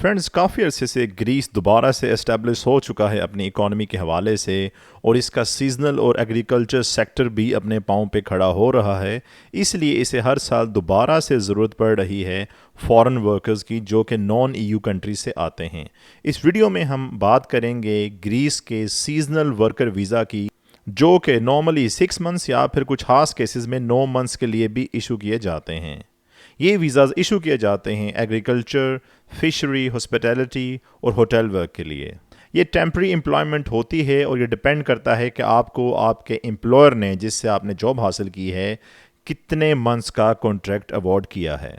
Friends, काफ़ी अरसे से ग्रीस दोबारा से एस्टेब्लिश हो चुका है अपनी इकॉनमी के हवाले से, और इसका सीजनल और एग्रीकल्चर सेक्टर भी अपने पाँव पे खड़ा हो रहा है। इसलिए इसे हर साल दोबारा से ज़रूरत पड़ रही है फॉरेन वर्कर्स की, जो कि नॉन ईयू कंट्री से आते हैं। इस वीडियो में हम बात करेंगे ग्रीस के सीजनल वर्कर वीज़ा की, जो कि नॉर्मली 6 मंथ्स या फिर कुछ खास केसेस में 9 मंथ्स के लिए भी इशू किए जाते हैं। ये वीज़ाज़ इशू किए जाते हैं एग्रीकल्चर, फिशरी, हॉस्पिटैलिटी और होटल वर्क के लिए। ये टेम्प्रेरी एम्प्लॉयमेंट होती है और ये डिपेंड करता है कि आपको आपके एम्प्लॉयर ने, जिससे आपने जॉब हासिल की है, कितने मंथ्स का कॉन्ट्रैक्ट अवॉर्ड किया है।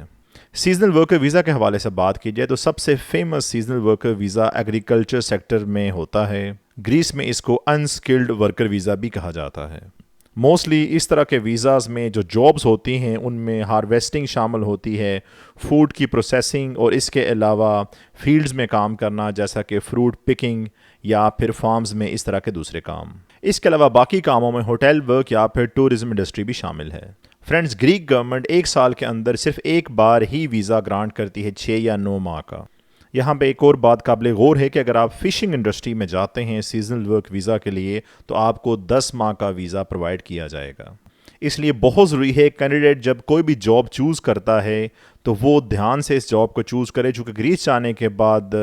सीजनल वर्कर वीज़ा के हवाले से बात की जाए तो सबसे famous seasonal worker visa agriculture sector में होता है। ग्रीस में इसको अनस्किल्ड वर्कर वीज़ा भी कहा जाता है। मोस्टली इस तरह के वीज़ाज़ में जो जॉब्स होती हैं उनमें हार्वेस्टिंग शामिल होती है, फूड की प्रोसेसिंग, और इसके अलावा फील्ड्स में काम करना, जैसा कि फ्रूट पिकिंग या फिर फार्म्स में इस तरह के दूसरे काम। इसके अलावा बाकी कामों में होटल वर्क या फिर टूरिज़्म इंडस्ट्री भी शामिल है। फ्रेंड्स, ग्रीक गवर्नमेंट एक साल के अंदर सिर्फ एक बार ही वीज़ा ग्रांट करती है, 6 या 9 माह का। यहाँ पे एक और बात काबिल गौर है कि अगर आप फ़िशिंग इंडस्ट्री में जाते हैं सीजनल वर्क वीज़ा के लिए, तो आपको 10 माह का वीज़ा प्रोवाइड किया जाएगा। इसलिए बहुत ज़रूरी है कैंडिडेट जब कोई भी जॉब चूज़ करता है तो वो ध्यान से इस जॉब को चूज़ करे, चूँकि ग्रीस जाने के बाद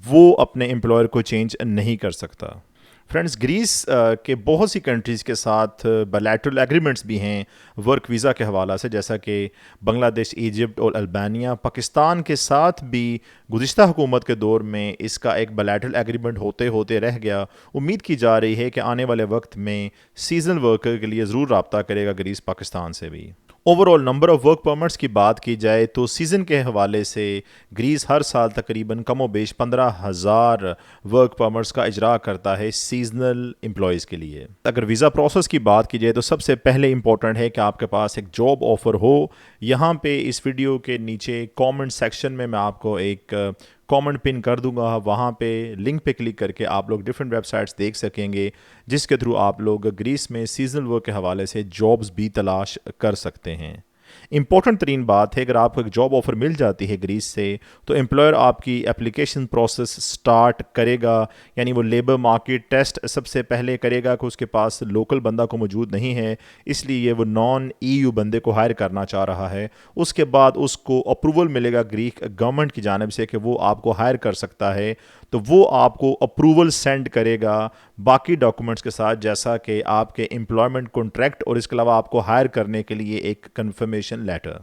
वो अपने एम्प्लॉयर को चेंज नहीं कर सकता। फ्रेंड्स, ग्रीस के बहुत सी कंट्रीज़ के साथ बायलैटरल एग्रीमेंट्स भी हैं वर्क वीज़ा के हवाला से, जैसा कि बांग्लादेश, इजिप्ट और अल्बानिया। पाकिस्तान के साथ भी गुज़िश्ता हुकूमत के दौर में इसका एक बायलैटरल एग्रीमेंट होते होते रह गया। उम्मीद की जा रही है कि आने वाले वक्त में सीजनल वर्कर के लिए ज़रूर रब्ता करेगा ग्रीस पाकिस्तान से भी। Overall number of work permits की बात की जाए तो सीज़न के हवाले से ग्रीस हर साल तकरीबन कमो बेश 15,000 वर्क परमिट्स का इजरा करता है सीजनल एम्प्लॉयज़ के लिए। अगर वीज़ा प्रोसेस की बात की जाए तो सबसे पहले इंपॉर्टेंट है कि आपके पास एक जॉब ऑफ़र हो। यहाँ पे इस वीडियो के नीचे कमेंट सेक्शन में मैं आपको एक कमेंट पिन कर दूंगा, वहाँ पे लिंक पे क्लिक करके आप लोग डिफरेंट वेबसाइट्स देख सकेंगे, जिसके थ्रू आप लोग ग्रीस में सीजनल वर्क के हवाले से जॉब्स भी तलाश कर सकते हैं। इंपॉर्टेंट तरीन बात है, अगर आपको एक जॉब ऑफ़र मिल जाती है ग्रीस से, तो एम्प्लॉयर आपकी एप्लीकेशन प्रोसेस स्टार्ट करेगा। यानी वो लेबर मार्केट टेस्ट सबसे पहले करेगा कि उसके पास लोकल बंदा को मौजूद नहीं है, इसलिए वो नॉन ईयू बंदे को हायर करना चाह रहा है। उसके बाद उसको अप्रूवल मिलेगा ग्रीक गवर्नमेंट की जानिब से कि वो आपको हायर कर सकता है, तो वो आपको अप्रूवल सेंड करेगा बाकी डॉक्यूमेंट्स के साथ, जैसा कि आपके एम्प्लॉयमेंट कॉन्ट्रैक्ट और इसके अलावा आपको हायर करने के लिए एक कन्फर्मेशन लेटर।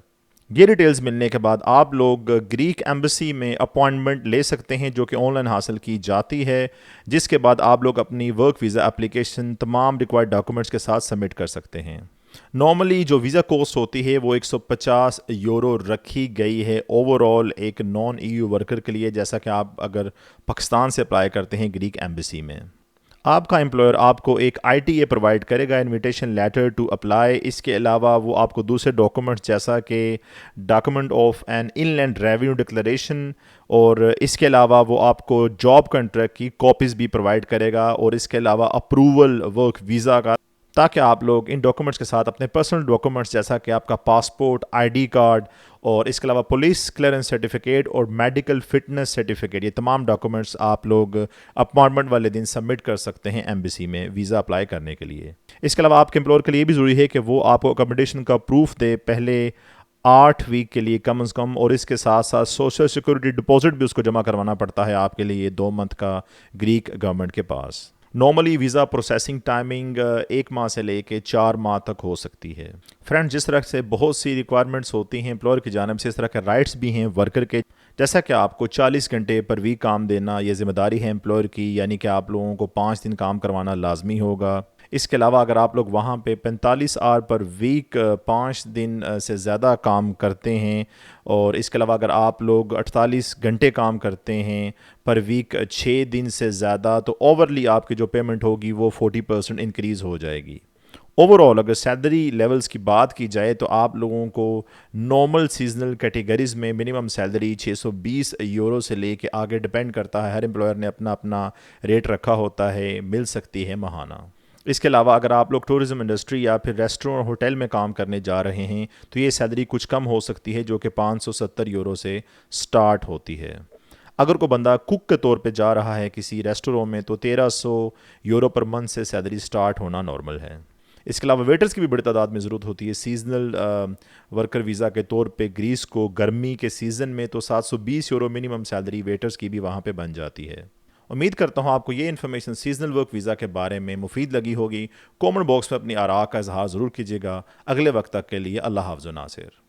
ये डिटेल्स मिलने के बाद आप लोग ग्रीक एम्बेसी में अपॉइंटमेंट ले सकते हैं, जो कि ऑनलाइन हासिल की जाती है, जिसके बाद आप लोग अपनी वर्क वीज़ा एप्लीकेशन तमाम रिक्वायर्ड डॉक्यूमेंट्स के साथ सबमिट कर सकते हैं। नॉर्मली जो वीज़ा कॉस्ट होती है वो 150 यूरो रखी गई है ओवरऑल एक नॉन ईयू वर्कर के लिए, जैसा कि आप अगर पाकिस्तान से अप्लाई करते हैं ग्रीक एम्बेसी में। आपका एम्प्लॉयर आपको एक ITA प्रोवाइड करेगा, इनविटेशन लेटर टू अप्लाई। इसके अलावा वो आपको दूसरे डॉक्यूमेंट्स, जैसा कि document of an inland revenue declaration, और इसके अलावा वो आपको जॉब कॉन्ट्रैक्ट की कॉपीज़ भी प्रोवाइड करेगा, और इसके अलावा अप्रूवल वर्क वीज़ा का, ताकि आप लोग इन डॉक्यूमेंट्स के साथ अपने पर्सनल डॉक्यूमेंट्स, जैसा कि आपका पासपोर्ट, ID कार्ड, और इसके अलावा पुलिस क्लियरेंस सर्टिफिकेट और मेडिकल फिटनेस सर्टिफिकेट, ये तमाम डॉक्यूमेंट्स आप लोग अपॉइंटमेंट वाले दिन सबमिट कर सकते हैं एम्बेसी में वीज़ा अप्लाई करने के लिए। इसके अलावा आपके एम्प्लॉयर के लिए भी ज़रूरी है कि वो आपको अकोमोडेशन का प्रूफ दे पहले 8 वीक के लिए कम से कम, और इसके साथ साथ सोशल सिक्योरिटी डिपॉजिट भी उसको जमा करवाना पड़ता है आपके लिए 2 मंथ का ग्रीक गवर्नमेंट के पास। नॉर्मली वीज़ा प्रोसेसिंग टाइमिंग 1 माह से लेके 4 माह तक हो सकती है। फ्रेंड्स, जिस तरह से बहुत सी रिक्वायरमेंट्स होती हैं एम्प्लॉयर की जानिब से, इस तरह के राइट्स भी हैं वर्कर के, जैसा कि आपको 40 घंटे पर वीक काम देना, ये ज़िम्मेदारी है एम्प्लॉयर की, यानी कि आप लोगों को 5 दिन काम करवाना लाजमी होगा। इसके अलावा अगर आप लोग वहाँ पे 45 आवर पर वीक 5 दिन से ज़्यादा काम करते हैं, और इसके अलावा अगर आप लोग 48 घंटे काम करते हैं पर वीक 6 दिन से ज़्यादा, तो ओवरली आपकी जो पेमेंट होगी वो 40% इंक्रीज़ हो जाएगी। ओवरऑल अगर सैलरी लेवल्स की बात की जाए तो आप लोगों को नॉर्मल सीजनल कैटेगरीज़ में मिनिमम सैलरी 620 यूरो से लेके आगे डिपेंड करता है, हर एम्प्लॉयर ने अपना अपना रेट रखा होता है, मिल सकती है माहाना। इसके अलावा अगर आप लोग टूरिज़्म इंडस्ट्री या फिर रेस्टोरेंट होटल में काम करने जा रहे हैं तो ये सैलरी कुछ कम हो सकती है, जो कि 570 यूरो से स्टार्ट होती है। اگر کوئی بندہ کک کے طور پہ جا رہا ہے کسی ریسٹوروں میں تو 1300 یورو پر منتھ سے سیلری سٹارٹ ہونا نارمل ہے۔ اس کے علاوہ ویٹرز کی بھی بڑی تعداد میں ضرورت ہوتی ہے۔ سیزنل ورکر ویزا کے طور پہ گریس کو گرمی کے سیزن میں تو 720 یورو منیمم سیلری ویٹرز کی بھی وہاں پہ بن جاتی ہے۔ امید کرتا ہوں آپ کو یہ انفارمیشن سیزنل ورک ویزا کے بارے میں مفید لگی ہوگی۔ کومنٹ باکس میں اپنی آراء کا اظہار ضرور کیجیے گا۔ اگلے وقت تک کے لیے اللہ حافظ و ناصر۔